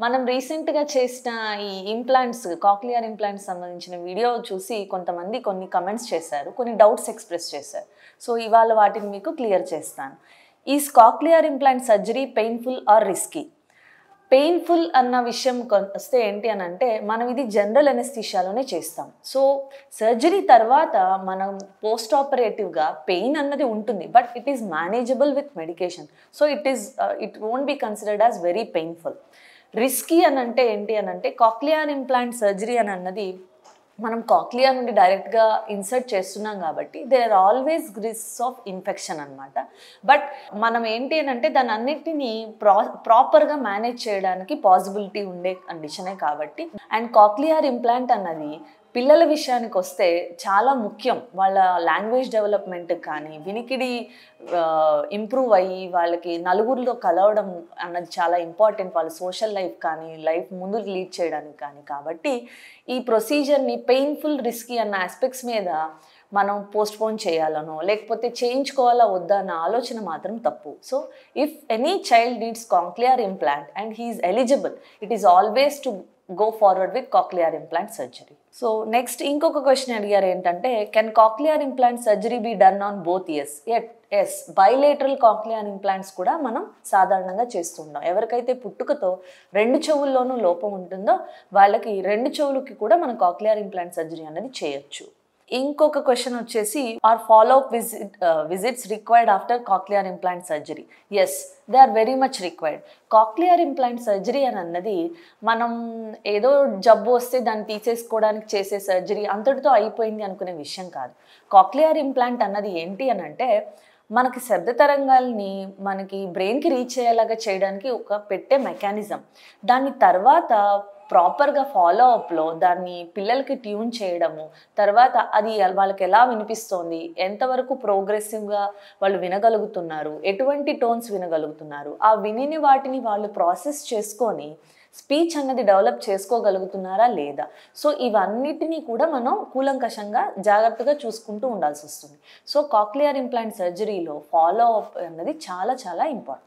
మనం రీసెంట్‌గా చేసిన ఈ ఇంప్లాంట్స్, కాక్లియర్ ఇంప్లాంట్స్ సంబంధించిన వీడియో చూసి కొంతమంది కొన్ని కమెంట్స్ చేశారు. కొన్ని డౌట్స్ ఎక్స్‌ప్రెస్ చేశారు. సో, ఇవాళ వాటిని మీకు క్లియర్ చేస్తాను. Is cochlear implant surgery painful are risky? Painful అన్న విషయం వస్తే ఏంటి అనంటే, మనం ఇది జనరల్ అనెస్థీషియాలోనే చేస్తాం. సో, సర్జరీ తర్వాత మనం పోస్ట్ ఆపరేటివ్‌గా పెయిన్ అన్నది ఉంటుంది. But it is manageable with medication. So, it won't be considered as very painful. Risky అనంటే ఏంటి అనంటే, కాక్లియర్ ఇంప్లాంట్ సర్జరీ అని అన్నది మనం కాక్లియా నుండి డైరెక్ట్‌గా ఇన్సర్ట్ చేస్తున్నాం కాబట్టి there are always risks of infection అనమాట. బట్ మనం ఏంటి అనంటే దాన్నన్నిటిని ప్రాపర్‌గా మేనేజ్ చేయడానికి పాసిబిలిటీ ఉండే కండిషనే కాబట్టి. అండ్ కాక్లియర్ ఇంప్లాంట్ అన్నది పిల్లల విషయానికొస్తే చాలా ముఖ్యం. వాళ్ళ లాంగ్వేజ్ డెవలప్‌మెంట్‌కి కానీ, వినికిడి ఇంప్రూవ్ అయ్యి వాళ్ళకి నలుగురిలో కలవడం అన్నది చాలా ఇంపార్టెంట్. వాళ్ళ సోషల్ లైఫ్ కానీ, లైఫ్ ముందుకు లీడ్ చేయడానికి కానీ. కాబట్టి ఈ ప్రొసీజర్‌ని పెయిన్‌ఫుల్, రిస్కీ అన్న యాస్పెక్ట్స్ మీద మనం పోస్ట్‌పోన్ చేయాలనో, లేకపోతే చేయించుకోవాలా వద్దా అన్న ఆలోచన మాత్రం తప్పు. So, if any child needs cochlear implant and he is eligible, it is always to go forward with cochlear implant surgery. So, next ఇంకొక క్వెషన్ అడిగారు ఏంటంటే, can cochlear implant surgery be done on both ears? Yes, bilateral cochlear implants కూడా మనం సాధారణంగా చేస్తుంటాం. ఎవరికైతే పుట్టుకతో 2 చెవుల్లోనూ లోపం ఉంటుందో వాళ్ళకి 2 చెవులకి కూడా మనం కాక్లియర్ ఇంప్లాంట్ సర్జరీ అనేది చేయొచ్చు. ఇంకొక క్వెషన్ వచ్చేసి, are follow up visits required after cochlear implant surgery? Yes, they are very much required. Cochlear implant surgery అని అన్నది మనం ఏదో జబ్బు వస్తే దాన్ని తీసేసుకోవడానికి చేసే సర్జరీ అంతటితో అయిపోయింది అనుకునే విషయం కాదు. కాక్లియర్ ఇంప్లాంట్ అన్నది ఏంటి అనంటే, మనకి శబ్ద తరంగాల్ని మనకి బ్రెయిన్‌కి రీచ్ అయ్యేలాగా చేయడానికి ఒక పెట్టే మెకానిజం. దాని తర్వాత ప్రాపర్‌గా ఫాలో అప్‌లో దాన్ని పిల్లలకి ట్యూన్ చేయడము, తర్వాత అది వాళ్ళకి ఎలా వినిపిస్తోంది, ఎంతవరకు ప్రోగ్రెసివ్‌గా వాళ్ళు వినగలుగుతున్నారు, ఎటువంటి టోన్స్ వినగలుగుతున్నారు, ఆ వినిని వాటిని వాళ్ళు ప్రాసెస్ చేసుకొని స్పీచ్ అన్నది డెవలప్ చేసుకోగలుగుతున్నారా లేదా? సో, ఇవన్నిటిని కూడా మనం కూలంకషంగా జాగ్రత్తగా చూసుకుంటూ ఉండాల్సి వస్తుంది. సో, కాక్లియర్ ఇంప్లాంట్ సర్జరీలో ఫాలో అప్ అన్నది చాలా చాలా ఇంపార్టెంట్.